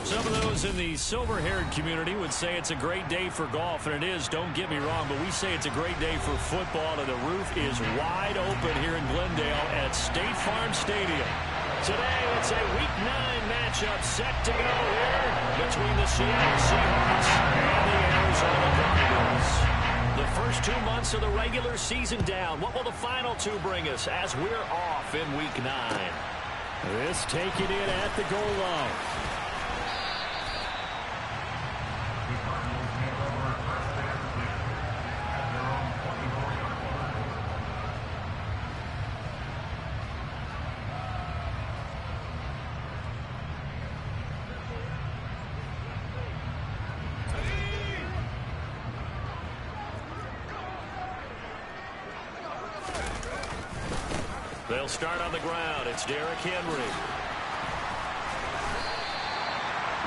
Some of those in the silver-haired community would say it's a great day for golf, and it is, don't get me wrong, but we say it's a great day for football, and the roof is wide open here in Glendale at State Farm Stadium. Today, it's a Week 9 matchup set to go here between the Seattle Seahawks and the Arizona Cardinals. The first 2 months of the regular season down. What will the final two bring us as we're off in Week 9? This taken in at the goal line. They'll start on the ground. It's Derrick Henry.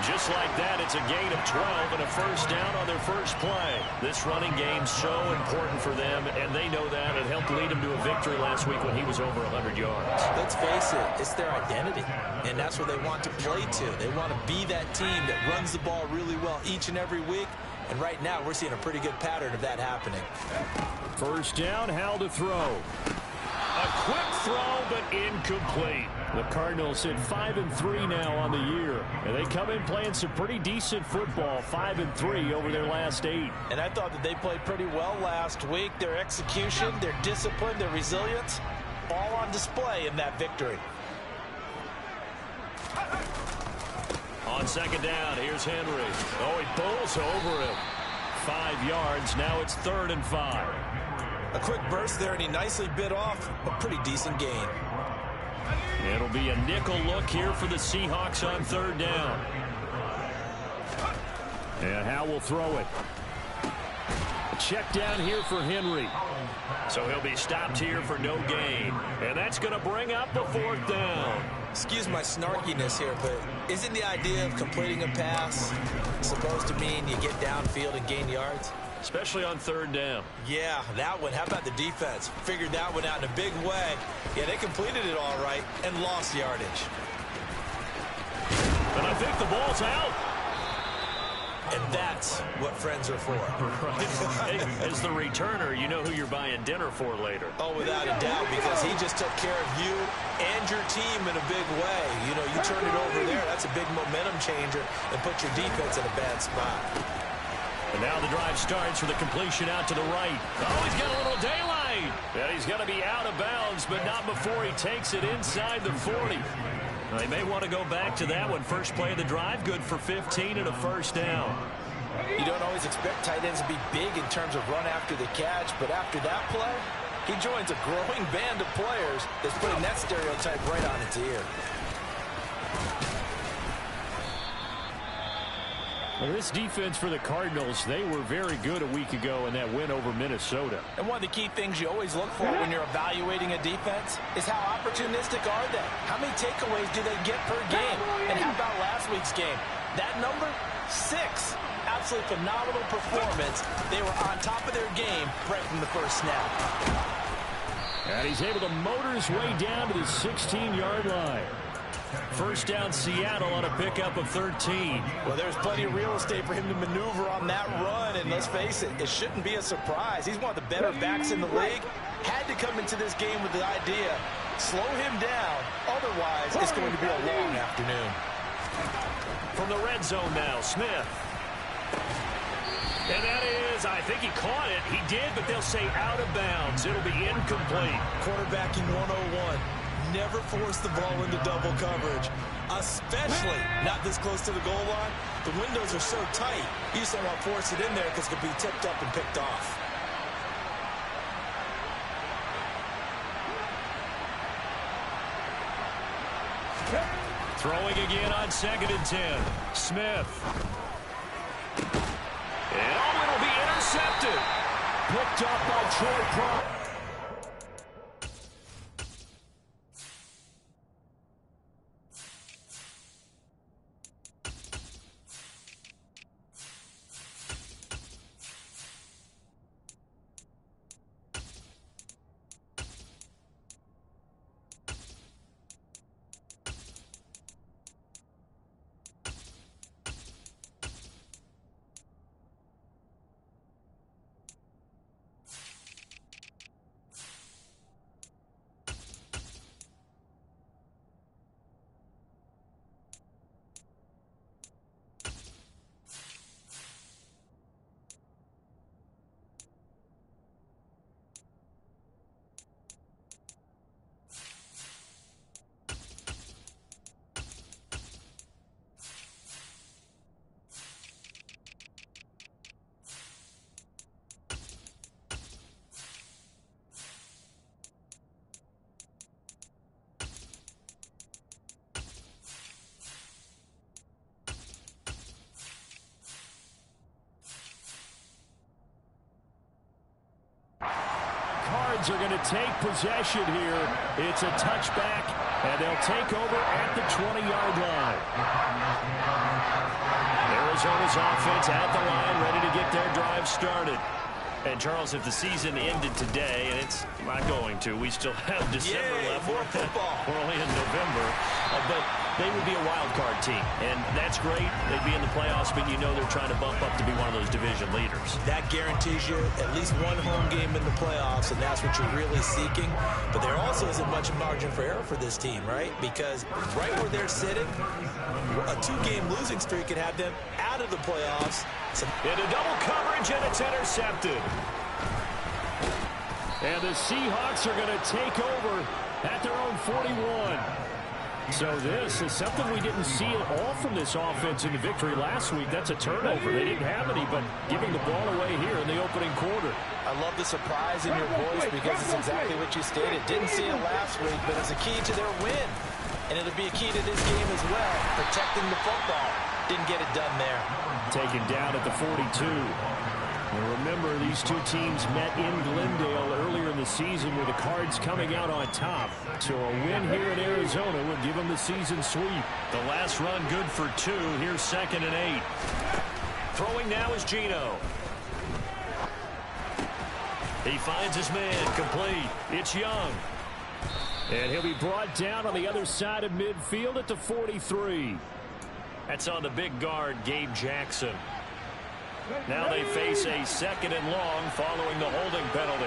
Just like that, it's a gain of 12 and a first down on their first play. This running game's so important for them, and they know that. It helped lead them to a victory last week when he was over 100 yards. Let's face it, it's their identity, and that's what they want to play to. They want to be that team that runs the ball really well each and every week, and right now we're seeing a pretty good pattern of that happening. First down, Hal to throw. A quick throw, but incomplete. The Cardinals sit 5-3 now on the year, and they come in playing some pretty decent football, 5-3 over their last 8. And I thought that they played pretty well last week. Their execution, their discipline, their resilience, all on display in that victory. On second down, here's Henry. Oh, he bowls over him. 5 yards. Now it's 3rd and 5. A quick burst there, and he nicely bit off a pretty decent gain. It'll be a nickel look here for the Seahawks on 3rd down. And Hal will throw it. A check down here for Henry. So he'll be stopped here for no gain. And that's going to bring up the 4th down. Excuse my snarkiness here, but isn't the idea of completing a pass supposed to mean you get downfield and gain yards? Especially on 3rd down. Yeah, that one. How about the defense? Figured that one out in a big way. Yeah, they completed it all right and lost yardage. And I think the ball's out. And that's what friends are for. Right. Hey, as the returner, you know who you're buying dinner for later. Oh, without a doubt, because he just took care of you and your team in a big way. You know, you turn it over there, that's a big momentum changer, and put your defense in a bad spot. And now the drive starts with a completion out to the right. Oh, he's got a little daylight. And he's going to be out of bounds, but not before he takes it inside the 40. Now, they may want to go back to that one. First play of the drive, good for 15 and a first down. You don't always expect tight ends to be big in terms of run after the catch, but after that play, he joins a growing band of players that's putting that stereotype right on its ear. Well, this defense for the Cardinals, they were very good a week ago in that win over Minnesota. And one of the key things you always look for when you're evaluating a defense is how opportunistic are they? How many takeaways do they get per game? And how about last week's game? That number, 6. Absolutely phenomenal performance. They were on top of their game right from the first snap. And he's able to motor his way down to the 16-yard line. First down, Seattle on a pickup of 13. Well, there's plenty of real estate for him to maneuver on that run, and let's face it, it shouldn't be a surprise. He's one of the better backs in the league. Had to come into this game with the idea, slow him down, otherwise it's going to be a long afternoon. From the red zone now, Smith. And that is, I think he caught it. He did, but they'll say out of bounds. It'll be incomplete. Quarterbacking 101. Never force the ball into double coverage, especially not this close to the goal line. The windows are so tight, you just don't want to force it in there because it could be tipped up and picked off. Throwing again on 2nd and 10. Smith. And oh, it'll be intercepted. Picked up by Troy Prime. Cards are going to take possession here. It's a touchback, and they'll take over at the 20-yard line. Arizona's offense at the line, ready to get their drive started. And, Charles, if the season ended today, and it's not going to, we still have December left. More football. We're only in November. But they would be a wild card team, and that's great. They'd be in the playoffs, but you know they're trying to bump up to be one of those division leaders. That guarantees you at least one home game in the playoffs, and that's what you're really seeking. But there also isn't much margin for error for this team, right? Because right where they're sitting, a 2-game losing streak could have them out of the playoffs. Into double coverage, and it's intercepted. And the Seahawks are going to take over at their own 41. So this is something we didn't see at all from this offense in the victory last week. That's a turnover. They didn't have any, but giving the ball away here in the opening quarter. I love the surprise in your voice because it's exactly what you stated. Didn't see it last week, but it's a key to their win. And it'll be a key to this game as well, protecting the football. Didn't get it done there. Taken down at the 42. And remember, these two teams met in Glendale earlier in the season with the Cards coming out on top. So a win here in Arizona would give them the season sweep. The last run good for 2. Here's 2nd and 8. Throwing now is Geno. He finds his man, complete. It's Young. And he'll be brought down on the other side of midfield at the 43. That's on the big guard, Gabe Jackson. Now they face a 2nd and long following the holding penalty.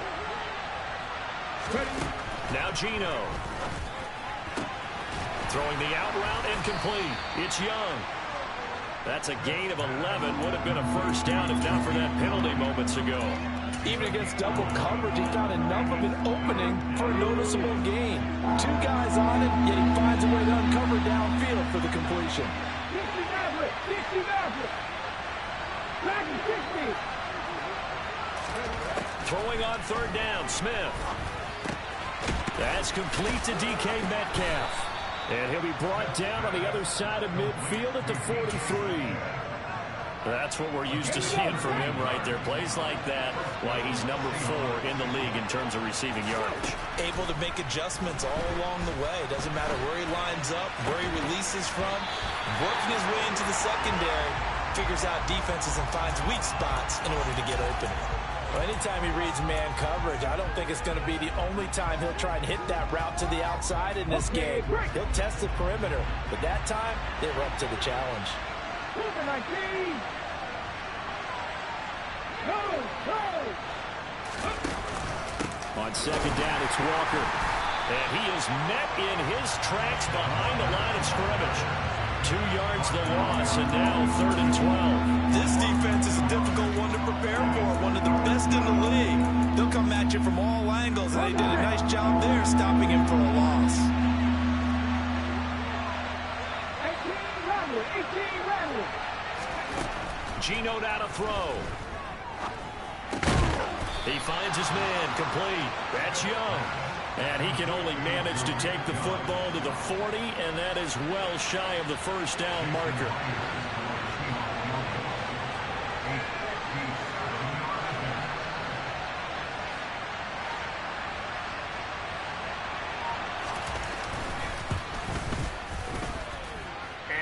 Now Geno. Throwing the out route and complete. It's Young. That's a gain of 11. Would have been a first down if not for that penalty moments ago. Even against double coverage, he found enough of an opening for a noticeable gain. 2 guys on it, yet he finds a way to uncover downfield for the completion. Throwing on 3rd down, Smith. That's complete to DK Metcalf. And he'll be brought down on the other side of midfield at the 43. That's what we're used to seeing from him right there. Plays like that, why he's number 4 in the league in terms of receiving yardage. Able to make adjustments all along the way. Doesn't matter where he lines up, where he releases from. Working his way into the secondary, figures out defenses and finds weak spots in order to get open. Well, anytime he reads man coverage, I don't think it's going to be the only time he'll try and hit that route to the outside in this game. He'll test the perimeter, but that time, they were up to the challenge. On 2nd down, it's Walker. And he is met in his tracks behind the line of scrimmage. 2 yards the loss, and now 3rd and 12. This defense is a difficult one to prepare for, one of the best in the league. They'll come at you from all angles, and they did a nice job there stopping him for a loss. 18 Rattler. Geno now to throw. He finds his man, complete. That's Young. And he can only manage to take the football to the 40, and that is well shy of the first down marker.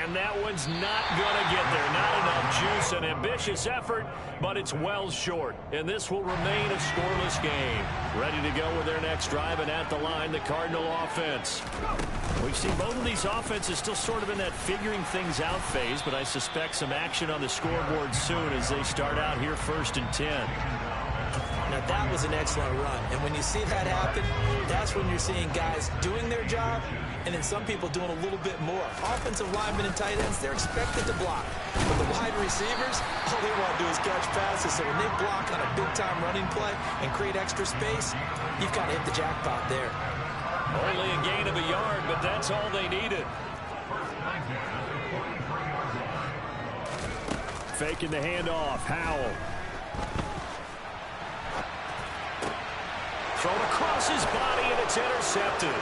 And that one's not going to get there. Not enough juice. An ambitious effort, but it's well short. And this will remain a scoreless game. Ready to go with their next drive, and at the line, the Cardinal offense. We've seen both of these offenses still sort of in that figuring things out phase, but I suspect some action on the scoreboard soon as they start out here 1st and 10. Now, that was an excellent run. And when you see that happen, that's when you're seeing guys doing their job and then some people doing a little bit more. Offensive linemen and tight ends, they're expected to block. But the wide receivers, all they want to do is catch passes. So when they block on a big-time running play and create extra space, you've got to hit the jackpot there. Only a gain of a yard, but that's all they needed. Faking the handoff. Howell. Thrown across his body, and it's intercepted.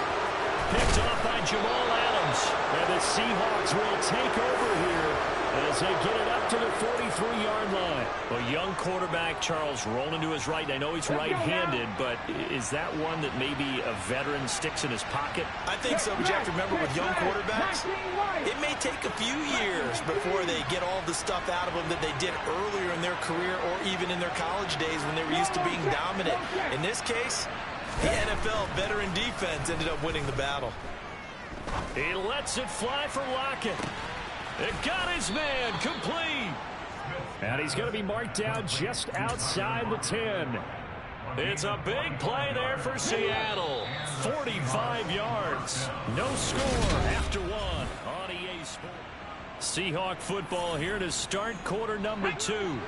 Picked off by Jamal Adams. And the Seahawks will take over here as they get it up to the 43-yard line. Well, young quarterback Charles rolling to his right. I know he's right-handed, but is that one that maybe a veteran sticks in his pocket? I think so, but you have to remember with young quarterbacks, it may take a few years before they get all the stuff out of them that they did earlier in their career or even in their college days when they were used to being dominant. In this case, the NFL veteran defense ended up winning the battle. He lets it fly for Lockett. It got his man complete. And he's going to be marked down just outside the 10. It's a big play there for Seattle. 45 yards. No score after one on EA Sports. Seahawk football here to start quarter number 2.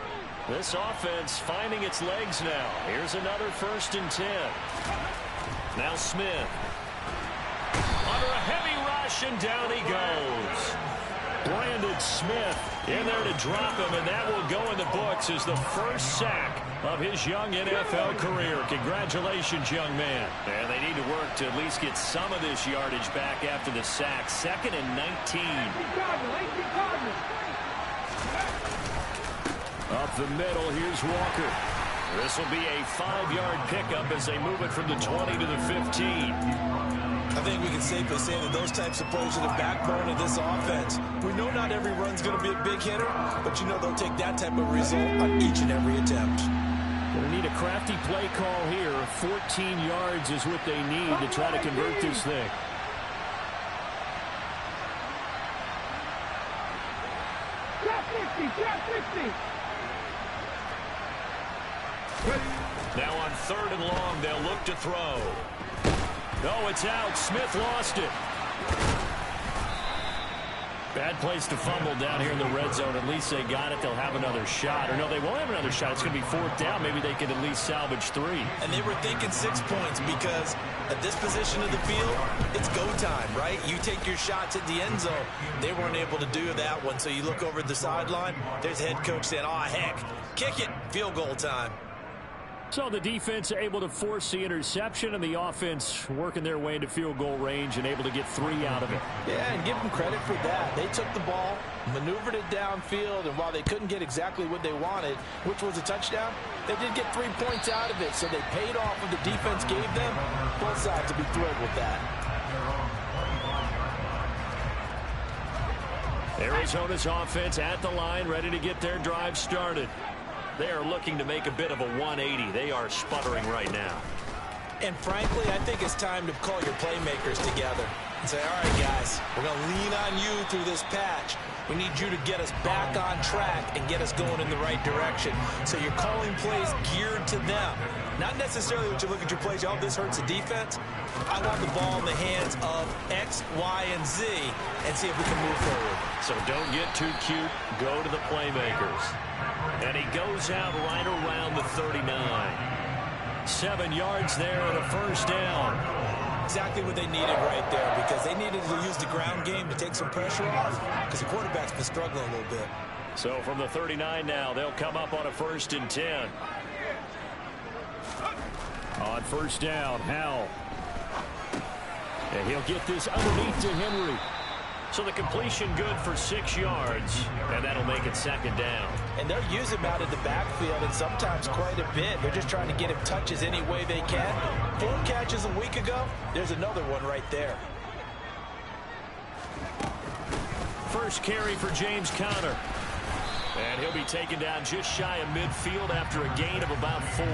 This offense finding its legs now. Here's another 1st and 10. Now Smith. Under a heavy rush, and down he goes. Brandon Smith in there to drop him, and that will go in the books as the first sack of his young NFL career. Congratulations, young man. And they need to work to at least get some of this yardage back after the sack. 2nd and 19. Up the middle, here's Walker. This will be a 5-yard pickup as they move it from the 20 to the 15. I think we can safely say that those types of plays are the backbone of this offense. We know not every run's going to be a big hitter, but you know they'll take that type of result on each and every attempt. Going to need a crafty play call here. 14 yards is what they need to try to convert this thing. Now on 3rd and long, they'll look to throw. No, it's out. Smith lost it. Bad place to fumble down here in the red zone. At least they got it. They'll have another shot. Or no, they won't have another shot. It's going to be 4th down. Maybe they could at least salvage 3. And they were thinking 6 points because at this position of the field, it's go time, right? You take your shots at the end zone. They weren't able to do that one. So you look over at the sideline. There's the head coach saying, oh, heck, kick it. Field goal time. So the defense able to force the interception, and the offense working their way into field goal range and able to get 3 out of it. Yeah, and give them credit for that. They took the ball, maneuvered it downfield, and while they couldn't get exactly what they wanted, which was a touchdown, they did get 3 points out of it, so they paid off what the defense gave them. Both sides will be thrilled with that. Arizona's offense at the line, ready to get their drive started. They are looking to make a bit of a 180. They are sputtering right now. And frankly, I think it's time to call your playmakers together and say, all right, guys, we're going to lean on you through this patch. We need you to get us back on track and get us going in the right direction. So you're calling plays geared to them. Not necessarily when you look at your plays, oh, this hurts the defense. I want the ball in the hands of X, Y, and Z and see if we can move forward. So don't get too cute. Go to the playmakers. And he goes out right around the 39. 7 yards there and a 1st down. Exactly what they needed right there, because they needed to use the ground game to take some pressure off, because the quarterback's been struggling a little bit. So from the 39 now, they'll come up on a 1st and 10. On 1st down, Howell. And he'll get this underneath to Henry. So the completion good for 6 yards, and that'll make it 2nd down. And they'll use him out in the backfield, and sometimes quite a bit. They're just trying to get him touches any way they can. 4 catches a week ago, there's another one right there. First carry for James Conner. And he'll be taken down just shy of midfield after a gain of about 4.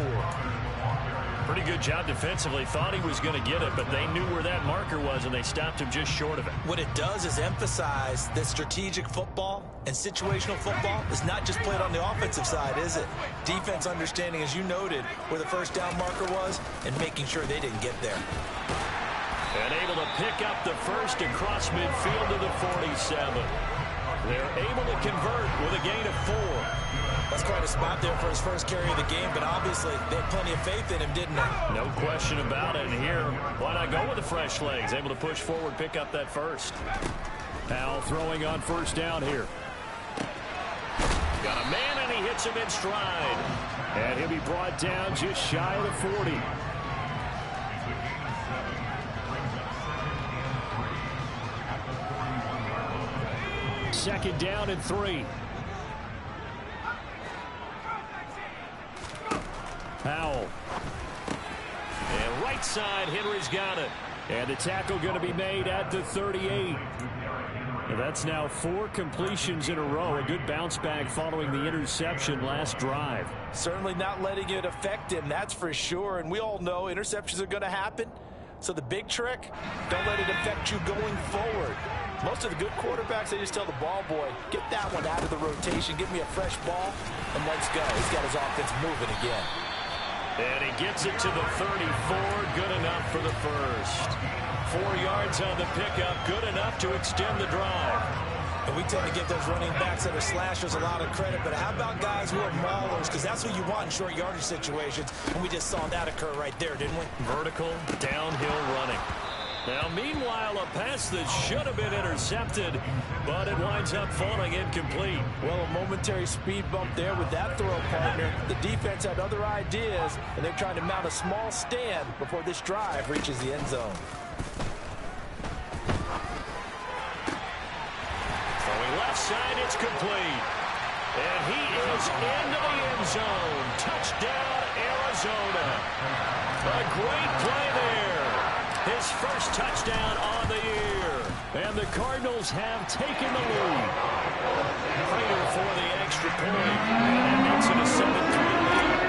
Pretty good job defensively. Thought he was going to get it, but they knew where that marker was, and they stopped him just short of it. What it does is emphasize that strategic football and situational football is not just played on the offensive side, is it? Defense understanding, as you noted, where the 1st down marker was and making sure they didn't get there. And able to pick up the 1st across midfield to the 47. They're able to convert with a gain of 4. That's quite a spot there for his first carry of the game, but obviously they had plenty of faith in him, didn't they? No question about it. And here, why not go with the fresh legs? Able to push forward, pick up that 1st. Now throwing on 1st down here. Got a man, and he hits him in stride. And he'll be brought down just shy of the 40. Second down and 3. Powell. And right side, Henry's got it. And the tackle going to be made at the 38. And that's now 4 completions in a row. A good bounce back following the interception last drive. Certainly not letting it affect him, that's for sure. And we all know interceptions are going to happen. So the big trick, don't let it affect you going forward. Most of the good quarterbacks, they just tell the ball boy, get that one out of the rotation, give me a fresh ball, and let's go. He's got his offense moving again. And he gets it to the 34, good enough for the first. 4 yards on the pickup, good enough to extend the drive. And we tend to give those running backs that are slashers a lot of credit, but how about guys who are maulers? Because that's what you want in short yardage situations, and we just saw that occur right there, didn't we? Vertical, downhill running. Now, meanwhile, a pass that should have been intercepted, but it winds up falling incomplete. Well, a momentary speed bump there with that throw, partner. The defense had other ideas, and they're trying to mount a small stand before this drive reaches the end zone. Throwing left side, it's complete. And he is into the end zone. Touchdown, Arizona. A great play there. His first touchdown on the year. And the Cardinals have taken the lead. Prater for the extra point. And that makes it a 7-3 lead.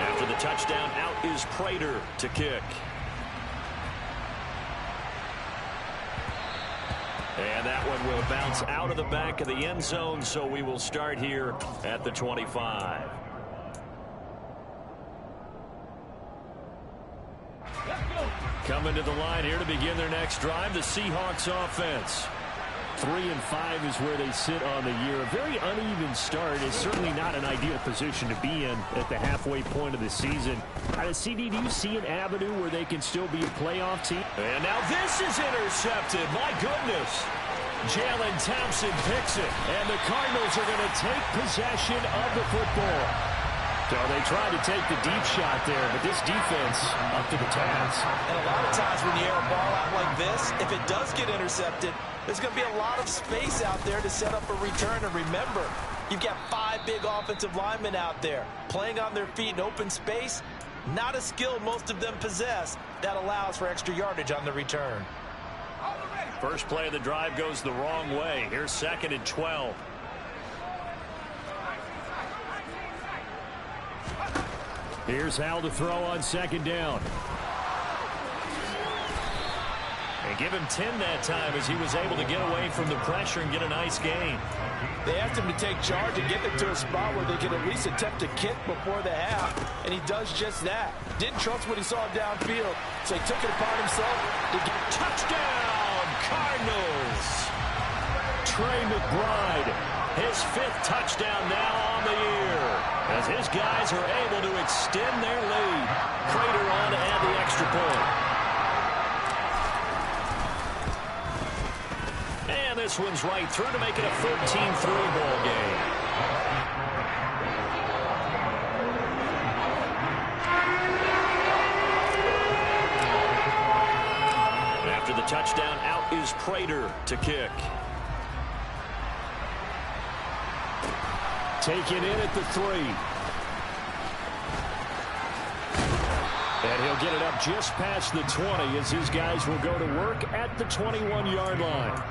After the touchdown, out is Prater to kick. And that one will bounce out of the back of the end zone, so we will start here at the 25. Coming to the line here to begin their next drive, the Seahawks offense. 3-5 is where they sit on the year. A very uneven start is certainly not an ideal position to be in at the halfway point of the season. CD, do you see an avenue where they can still be a playoff team? And now this is intercepted. My goodness. Jalen Thompson picks it, and the Cardinals are going to take possession of the football. So they tried to take the deep shot there, but this defense up to the task. And a lot of times when you air a ball out like this, if it does get intercepted, there's going to be a lot of space out there to set up a return. And remember, you've got 5 big offensive linemen out there playing on their feet in open space. Not a skill most of them possess that allows for extra yardage on the return. First play of the drive goes the wrong way. Here's 2nd and 12. Here's Hal to throw on 2nd down. And give him 10 that time as he was able to get away from the pressure and get a nice gain. They asked him to take charge and get them to a spot where they could at least attempt to kick before the half, and he does just that. Didn't trust what he saw downfield, so he took it upon himself to get touchdown, Cardinals. Trey McBride, his 5th touchdown now on the year, as his guys are able to extend their lead. Prater on to add the extra point. And this one's right through to make it a 13-3 ball game. After the touchdown, out is Prater to kick. Taken in at the 3. And he'll get it up just past the 20 as his guys will go to work at the 21-yard line.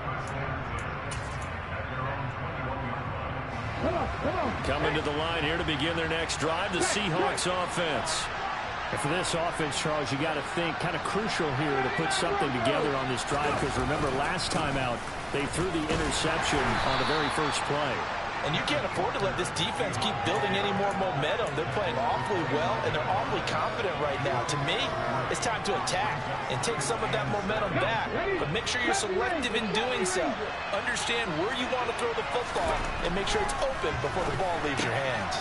Coming to the line here to begin their next drive, the Seahawks offense. And for this offense, Charles, you got to think kind of crucial here to put something together on this drive, because remember last time out, they threw the interception on the very first play. And you can't afford to let this defense keep building any more momentum. They're playing awfully well, and they're awfully confident right now. To me, it's time to attack and take some of that momentum back. But make sure you're selective in doing so. Understand where you want to throw the football and make sure it's open before the ball leaves your hands.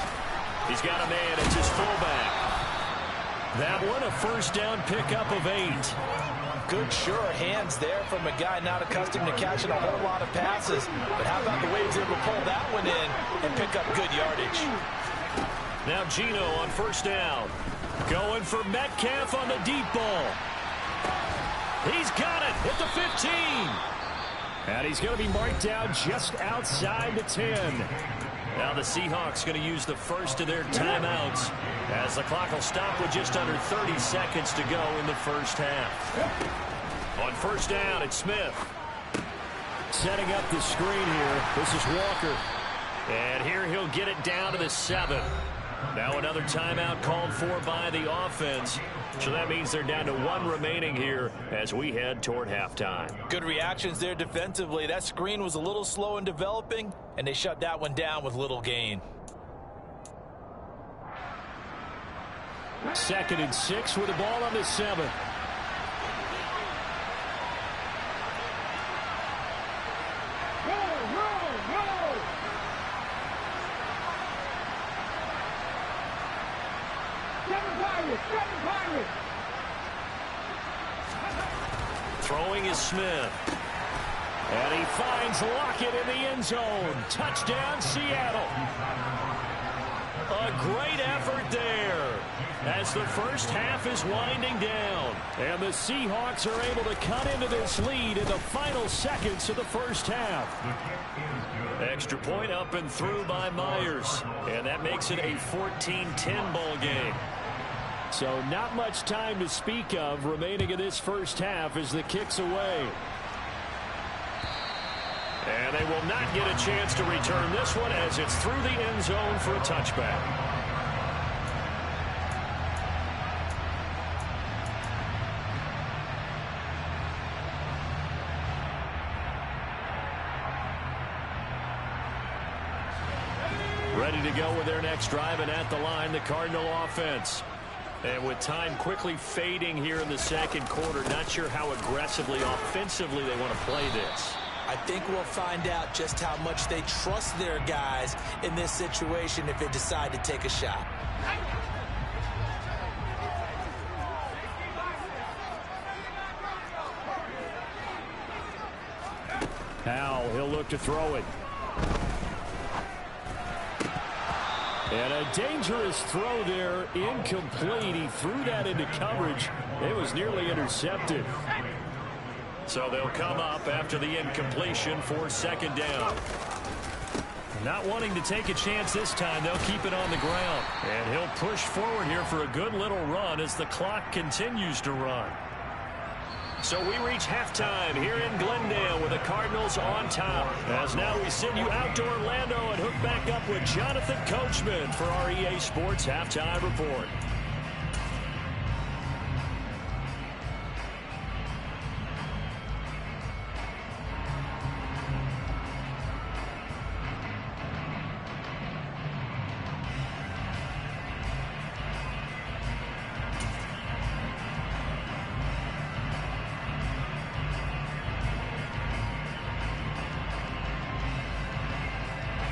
He's got a man. It's his fullback. That one, a first down pickup of 8. Good, sure hands there from a guy not accustomed to catching a whole lot of passes. But how about the way he was able to pull that one in and pick up good yardage? Now Gino on first down. Going for Metcalf on the deep ball. He's got it at the 15. And he's going to be marked down just outside the 10. Now the Seahawks going to use the first of their timeouts as the clock will stop with just under 30 seconds to go in the first half. On first down, it's Smith. Setting up the screen here. This is Walker. And here he'll get it down to the 7. Now another timeout called for by the offense. So that means they're down to 1 remaining here as we head toward halftime. Good reactions there defensively. That screen was a little slow in developing, and they shut that one down with little gain. 2nd and 6 with the ball on the 7. Throwing is Smith. And he finds Lockett in the end zone. Touchdown, Seattle. A great effort there as the first half is winding down. And the Seahawks are able to cut into this lead in the final seconds of the first half. Extra point up and through by Myers. And that makes it a 14-10 ball game. So not much time to speak of remaining in this first half as the kick's away. And they will not get a chance to return this one as it's through the end zone for a touchback. Ready to go with their next drive, and at the line, the Cardinal offense. And with time quickly fading here in the second quarter, not sure how aggressively, offensively they want to play this. I think we'll find out just how much they trust their guys in this situation if they decide to take a shot. Now he'll look to throw it. And a dangerous throw there, incomplete. He threw that into coverage. It was nearly intercepted. So they'll come up after the incompletion for second down. Not wanting to take a chance this time, they'll keep it on the ground. And he'll push forward here for a good little run as the clock continues to run. So we reach halftime here in Glendale with the Cardinals on top. As now we send you out to Orlando and hook back up with Jonathan Coachman for our EA Sports Halftime Report.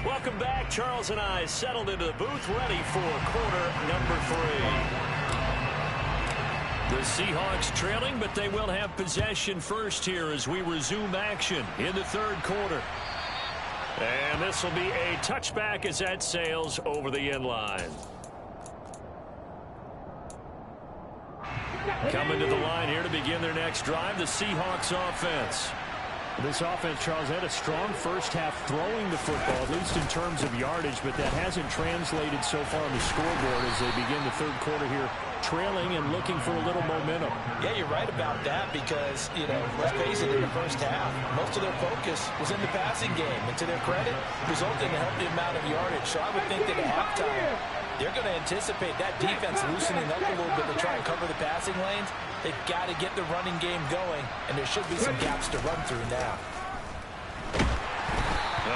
Welcome back. Charles and I settled into the booth, ready for quarter number 3. The Seahawks trailing, but they will have possession first here as we resume action in the third quarter. And this will be a touchback as that sails over the end line. Coming to the line here to begin their next drive, the Seahawks offense. This offense, Charles, had a strong first half throwing the football, at least in terms of yardage, but that hasn't translated so far on the scoreboard as they begin the third quarter here, trailing and looking for a little momentum. Yeah, you're right about that because, let's face it, in the first half, most of their focus was in the passing game. And to their credit, it resulted in a healthy amount of yardage. So I would think that at halftime, they're going to anticipate that defense loosening up a little bit to try and cover the passing lanes. They've got to get the running game going, and there should be some gaps to run through now.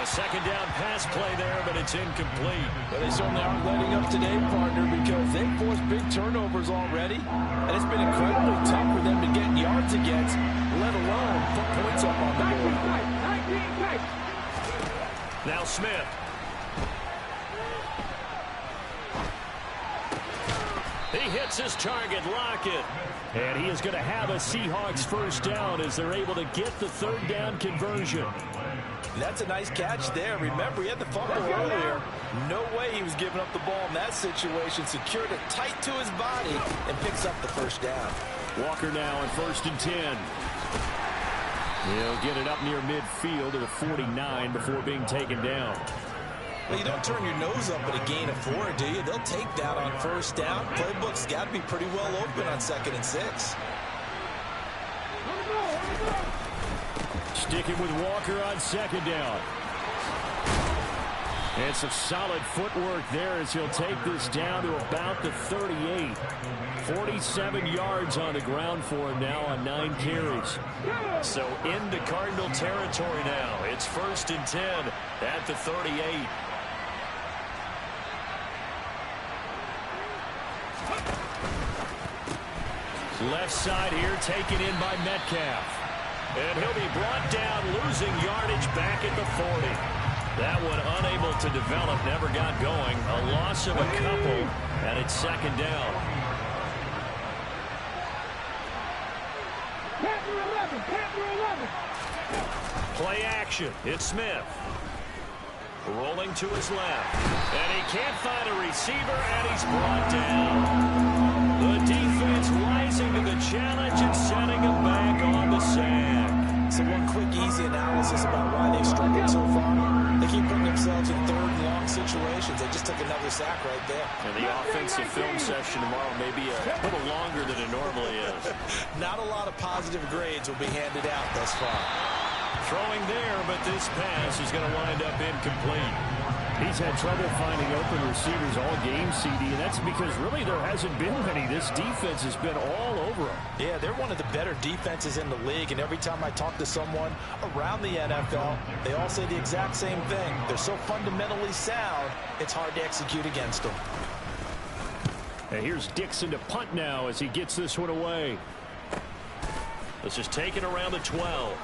A second down pass play there, but it's incomplete. But they certainly aren't letting up today, partner, because they've forced big turnovers already, and it's been incredibly tough for them to get yards against, let alone put points up on the board. Now Smith. He hits his target, Lockett. And he is going to have a Seahawks first down as they're able to get the third down conversion. That's a nice catch there. Remember, he had the fumble earlier. No way he was giving up the ball in that situation. Secured it tight to his body and picks up the first down. Walker now on 1st and 10. He'll get it up near midfield at a 49 before being taken down. Well, you don't turn your nose up at a gain of 4, do you? They'll take that on first down. Playbook's got to be pretty well open on 2nd and 6. Sticking with Walker on 2nd down. And some solid footwork there as he'll take this down to about the 38. 47 yards on the ground for him now on 9 carries. So into Cardinal territory now. It's 1st and 10 at the 38. Left side here taken in by Metcalf. And he'll be brought down, losing yardage back at the 40. That one unable to develop, never got going. A loss of a couple, and it's 2nd down. Play action. It's Smith. Rolling to his left. And he can't find a receiver, and he's brought down. The defense rising to the challenge and setting him back on the sack. So one quick, easy analysis about why they've struggled so far. They keep putting themselves in 3rd and long situations. They just took another sack right there. And the offensive film session tomorrow may be a little longer than it normally is. Not a lot of positive grades will be handed out thus far. Throwing there, but this pass is going to wind up incomplete. He's had trouble finding open receivers all game, CD, and that's because really there hasn't been many. This defense has been all over them. Yeah, they're one of the better defenses in the league, and every time I talk to someone around the NFL, they all say the exact same thing. They're so fundamentally sound, it's hard to execute against them. And here's Dixon to punt now as he gets this one away. This is taken around the 12.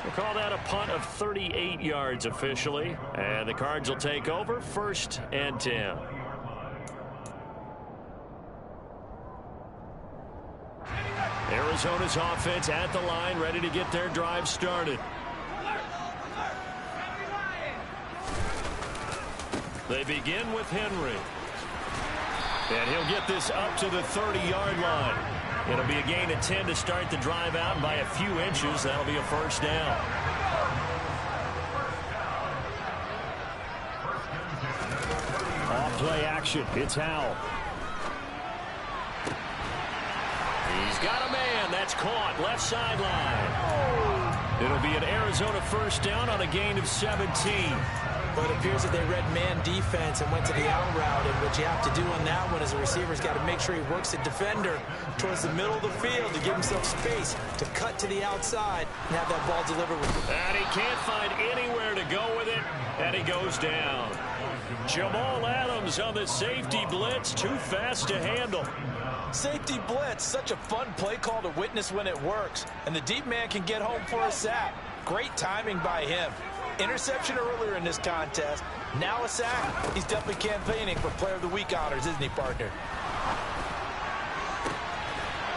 We'll call that a punt of 38 yards officially. And the Cards will take over 1st and 10. Arizona's offense at the line, ready to get their drive started. They begin with Henry. And he'll get this up to the 30-yard line. It'll be a gain of 10 to start the drive out, and by a few inches, that'll be a 1st down. Off play action. It's Howell. He's got a man. That's caught. Left sideline. It'll be an Arizona 1st down on a gain of 17. But it appears that they read man defense and went to the out route, and what you have to do on that one is the receiver's got to make sure he works the defender towards the middle of the field to give himself space to cut to the outside and have that ball delivered. And he can't find anywhere to go with it, and he goes down. Jamal Adams on the safety blitz, too fast to handle. Safety blitz, such a fun play call to witness when it works, and the deep man can get home for a sack. Great timing by him. Interception earlier in this contest. Now a sack. He's definitely campaigning for Player of the Week honors, isn't he, partner?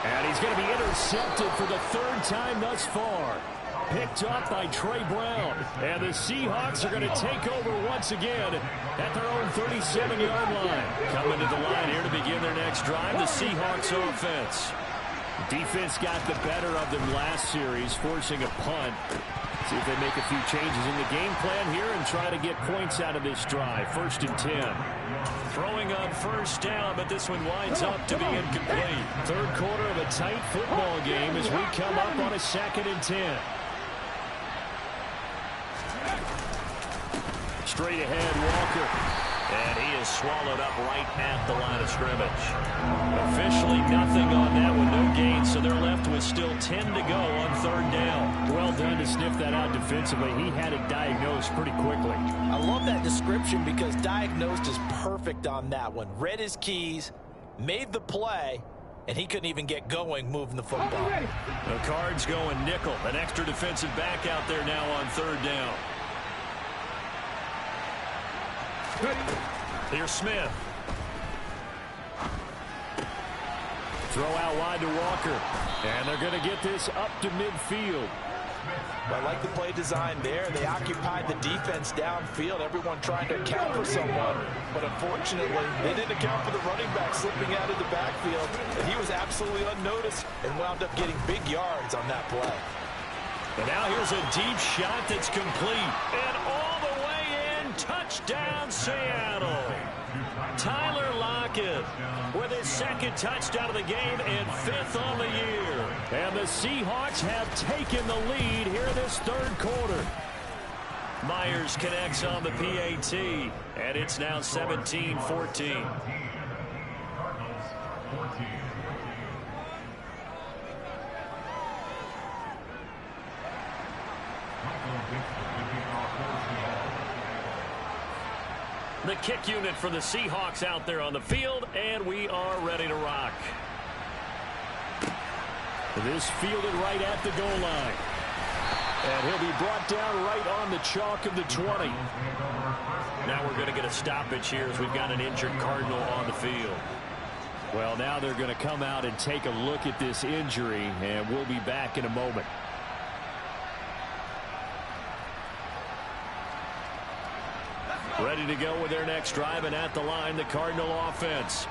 And he's going to be intercepted for the 3rd time thus far. Picked up by Trey Brown. And the Seahawks are going to take over once again at their own 37-yard line. Coming to the line here to begin their next drive, the Seahawks offense. Defense got the better of them last series, forcing a punt. See if they make a few changes in the game plan here and try to get points out of this drive. 1st and 10. Throwing on 1st down, but this one winds up to be incomplete. 3rd quarter of a tight football game as we come up on a 2nd and 10. Straight ahead, Walker. And he is swallowed up right at the line of scrimmage. Officially nothing on that one, no gain, so they're left with still 10 to go on 3rd down. Well done to sniff that out defensively. He had it diagnosed pretty quickly. I love that description because diagnosed is perfect on that one. Read his keys, made the play, and he couldn't even get going moving the football. The Cards going nickel. An extra defensive back out there now on 3rd down. Here's Smith. Throw out wide to Walker. And they're going to get this up to midfield. I like the play design there. They occupied the defense downfield, everyone trying to account for someone. But unfortunately, they didn't account for the running back slipping out of the backfield. And he was absolutely unnoticed and wound up getting big yards on that play. And now here's a deep shot that's complete. And all the way in, touchdown Seattle. Tyler Lockett with his second touchdown of the game and 5th on the year. And the Seahawks have taken the lead here this third quarter. Myers connects on the PAT, and it's now 17-14. The kick unit for the Seahawks out there on the field, and we are ready to rock. This fielded right at the goal line. And he'll be brought down right on the chalk of the 20. Now we're going to get a stoppage here as we've got an injured Cardinal on the field. Well, now they're going to come out and take a look at this injury, and we'll be back in a moment. Ready to go with their next drive, and at the line, the Cardinal offense.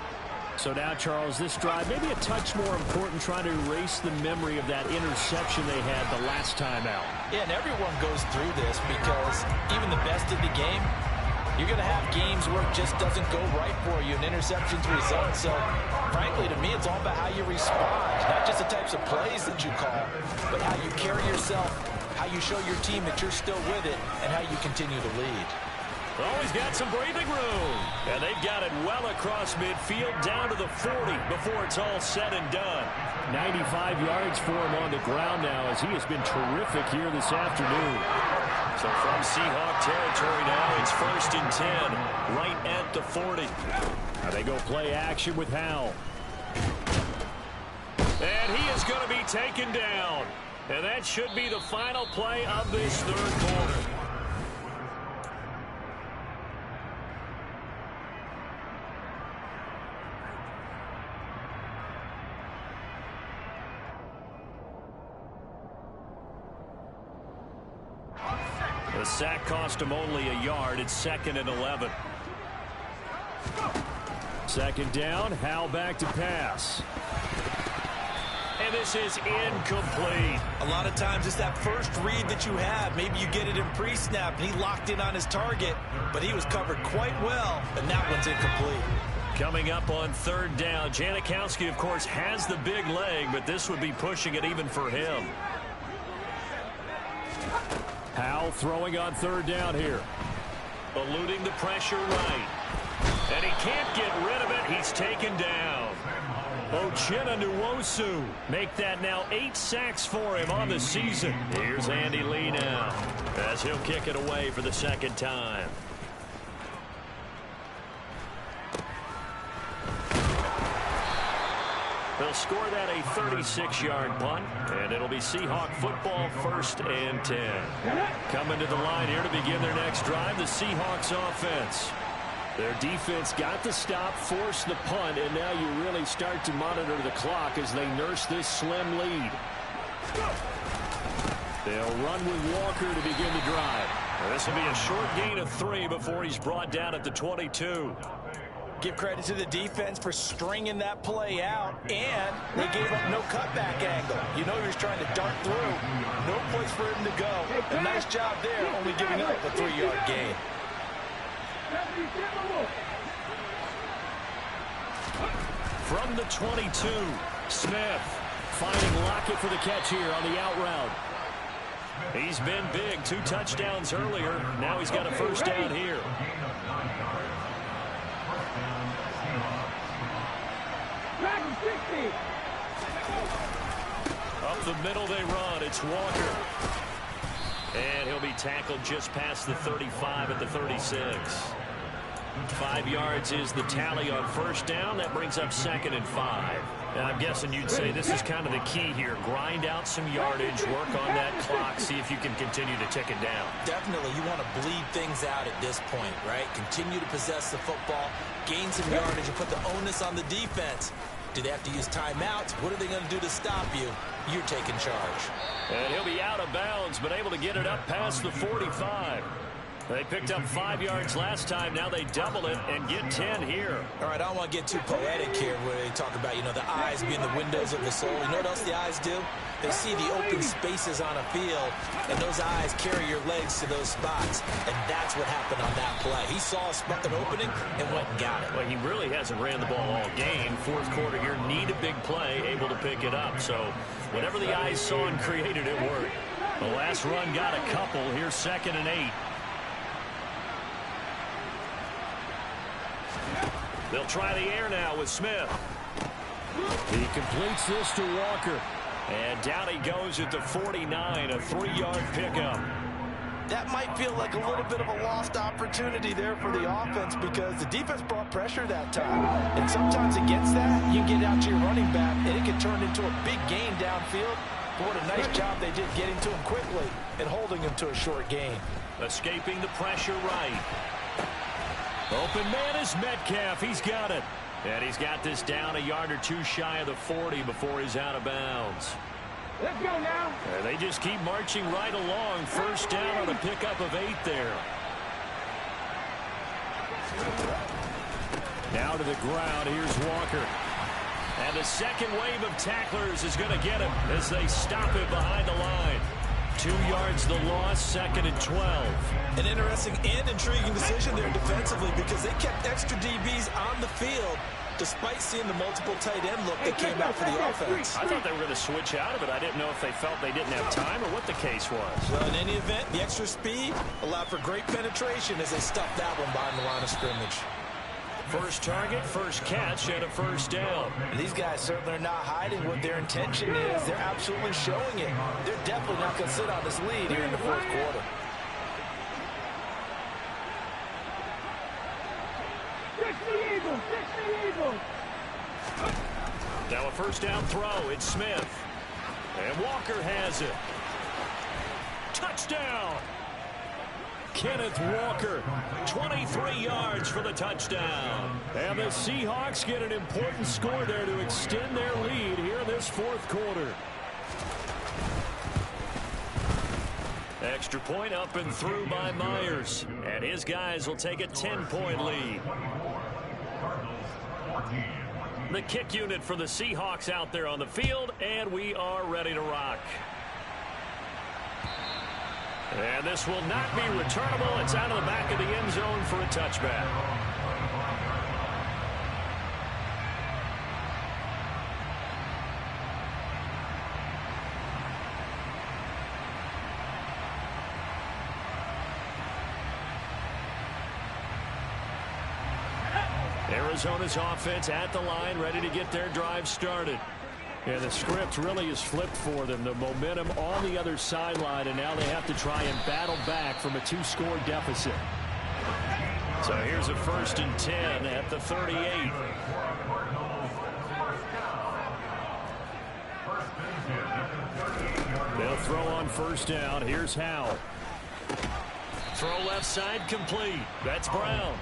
So now, Charles, this drive maybe a touch more important, trying to erase the memory of that interception they had the last time out. Yeah, and everyone goes through this because even the best of the game, you're going to have games where it just doesn't go right for you, and interceptions result. So, frankly, to me, it's all about how you respond, not just the types of plays that you call, but how you carry yourself, how you show your team that you're still with it, and how you continue to lead. Always got some breathing room. And they've got it well across midfield down to the 40 before it's all said and done. 95 yards for him on the ground now as he has been terrific here this afternoon. So from Seahawk territory now, it's 1st and 10, right at the 40. Now they go play action with Howell. And he is going to be taken down. And that should be the final play of this third quarter. The sack cost him only a yard. It's 2nd and 11. Second down, Howell back to pass. And this is incomplete. A lot of times it's that first read that you have. Maybe you get it in pre-snap, and he locked in on his target, but he was covered quite well, and that one's incomplete. Coming up on 3rd down, Janikowski, of course, has the big leg, but this would be pushing it even for him. Howell throwing on 3rd down here. Eluding the pressure right. And he can't get rid of it. He's taken down. Uchenna Nwosu make that now 8 sacks for him on the season. Here's Andy Lee now as he'll kick it away for the 2nd time. They'll score that a 36-yard punt, and it'll be Seahawk football 1st and 10. Coming to the line here to begin their next drive, the Seahawks offense. Their defense got the stop, forced the punt, and now you really start to monitor the clock as they nurse this slim lead. They'll run with Walker to begin the drive. This will be a short gain of 3 before he's brought down at the 22. Give credit to the defense for stringing that play out, and they gave up no cutback angle. You know he was trying to dart through. No place for him to go. A nice job there, only giving up a 3-yard gain. From the 22, Smith finding Lockett for the catch here on the out route. He's been big, 2 touchdowns earlier. Now he's got a 1st down here. Up the middle they run. It's Walker. And he'll be tackled just past the 35 at the 36. 5 yards is the tally on 1st down. That brings up 2nd and 5. And I'm guessing you'd say this is kind of the key here. Grind out some yardage, work on that clock, see if you can continue to tick it down. Definitely, you want to bleed things out at this point, right? Continue to possess the football, gain some yardage, and put the onus on the defense. Do they have to use timeouts? What are they going to do to stop you? You're taking charge. And he'll be out of bounds, but able to get it up past the 45. They picked up 5 yards last time. Now they double it and get 10 here. All right, I don't want to get too poetic here where they talk about, the eyes being the windows of the soul. You know what else the eyes do? They see the open spaces on a field, and those eyes carry your legs to those spots, and that's what happened on that play. He saw an opening and went and got it. Well, he really hasn't ran the ball all game. Fourth quarter here, need a big play, able to pick it up. So whatever the eyes saw and created, it worked. The last run got a couple. Here's 2nd and 8. They'll try the air now with Smith. He completes this to Walker. And down he goes at the 49, a 3-yard pickup. That might feel like a little bit of a lost opportunity there for the offense because the defense brought pressure that time. And sometimes against that, you get out to your running back, and it can turn into a big gain downfield. But what a nice job they did getting to him quickly and holding him to a short gain. Escaping the pressure right. Open man is Metcalf. He's got it. And he's got this down a yard or two shy of the 40 before he's out of bounds. Let's go now. And they just keep marching right along. First down on a pickup of 8 there. Now to the ground. Here's Walker. And the second wave of tacklers is going to get him as they stop him behind the line. 2 yards the loss, 2nd and 12. An interesting and intriguing decision there defensively because they kept extra DBs on the field despite seeing the multiple tight end look that came out for the offense. I thought they were going to switch out of it. I didn't know if they felt they didn't have time or what the case was. Well, in any event, the extra speed allowed for great penetration as they stuffed that one behind the line of scrimmage. First target, first catch, and a first down. And these guys certainly are not hiding what their intention is. They're absolutely showing it. They're definitely not going to sit on this lead here in the fourth quarter. Now a first down throw. It's Smith. And Walker has it. Touchdown! Kenneth Walker, 23 yards for the touchdown. And the Seahawks get an important score there to extend their lead here in this fourth quarter. Extra point up and through by Myers. And his guys will take a 10-point lead. The kick unit for the Seahawks out there on the field, and we are ready to rock. And this will not be returnable. It's out of the back of the end zone for a touchback. Arizona's offense at the line, ready to get their drive started. And the script really is flipped for them. The momentum on the other sideline, and now they have to try and battle back from a 2-score deficit. So here's a 1st and 10 at the 38. They'll throw on first down. Here's Howe. Throw left side complete. That's Brown.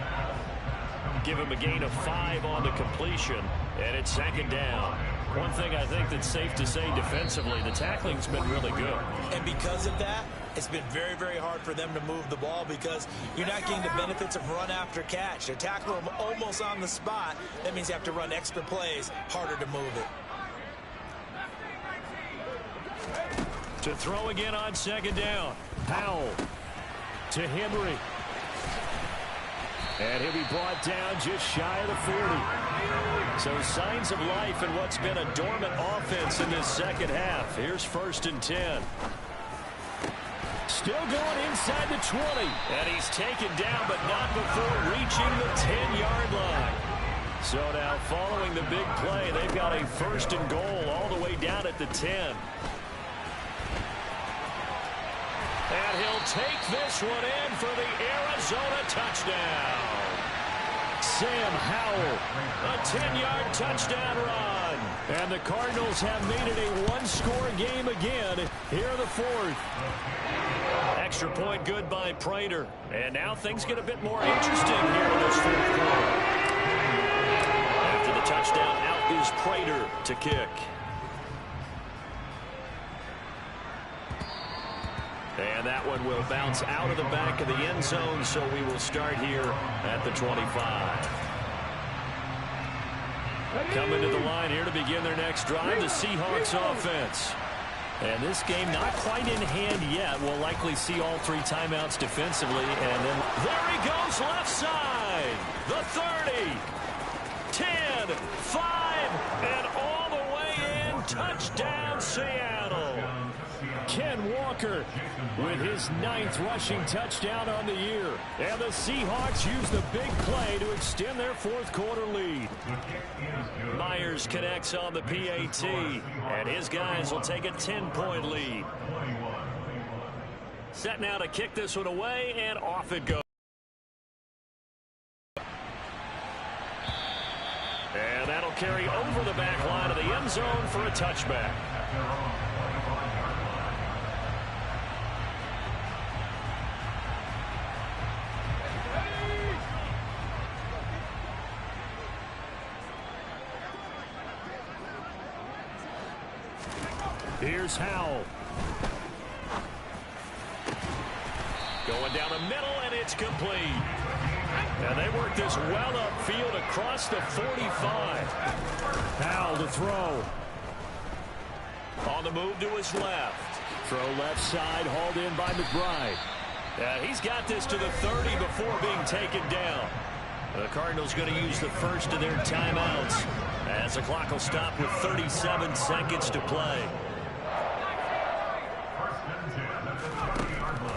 Give him a gain of 5 on the completion, and it's 2nd down. One thing I think that's safe to say defensively, the tackling's been really good. And because of that, it's been very, very hard for them to move the ball because you're not getting the benefits of run after catch. They're tackling them almost on the spot. That means you have to run extra plays, harder to move it. To throw again on 2nd down. Powell to Henry. And he'll be brought down just shy of the 40. So signs of life in what's been a dormant offense in this second half. Here's 1st and 10. Still going inside the 20. And he's taken down, but not before reaching the 10-yard line. So now following the big play, they've got a 1st and goal all the way down at the 10. And he'll take this one in for the Arizona touchdown. Sam Howell. A 10-yard touchdown run. And the Cardinals have made it a 1-score game again here in the fourth. Extra point good by Prater. And now things get a bit more interesting here in this fourth quarter. After the touchdown, out is Prater to kick. And that one will bounce out of the back of the end zone, so we will start here at the 25. Coming to the line here to begin their next drive, the Seahawks offense. And this game not quite in hand yet. We'll likely see all 3 timeouts defensively. And then there he goes left side. The 30, 10, 5, and all the way in. Touchdown, Seattle. Ken Walker with his 9th rushing touchdown on the year. And the Seahawks use the big play to extend their 4th quarter lead. Myers connects on the PAT, and his guys will take a 10-point lead. Set now to kick this one away, and off it goes. And that'll carry over the back line of the end zone for a touchback. Here's Howell. Going down the middle, and it's complete. And they work this well upfield across the 45. Howell to throw. On the move to his left. Throw left side, hauled in by McBride. He's got this to the 30 before being taken down. The Cardinals going to use the first of their timeouts as the clock will stop with 37 seconds to play.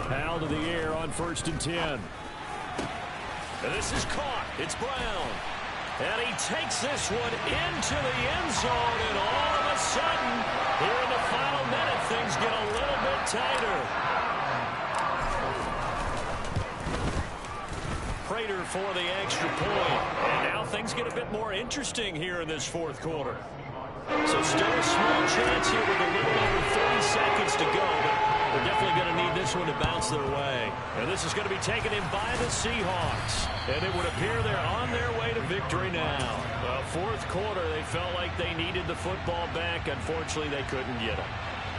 Howell to the air on 1st and 10. And this is caught. It's Brown. And he takes this one into the end zone. And all of a sudden, here in the final minute, things get a little bit tighter. Prater for the extra point. And now things get a bit more interesting here in this 4th quarter. So still a small chance here with a little over 30 seconds to go. But they're definitely going to need this one to bounce their way. And this is going to be taken in by the Seahawks. And it would appear they're on their way to victory now. Well, 4th quarter, they felt like they needed the football back. Unfortunately, they couldn't get it.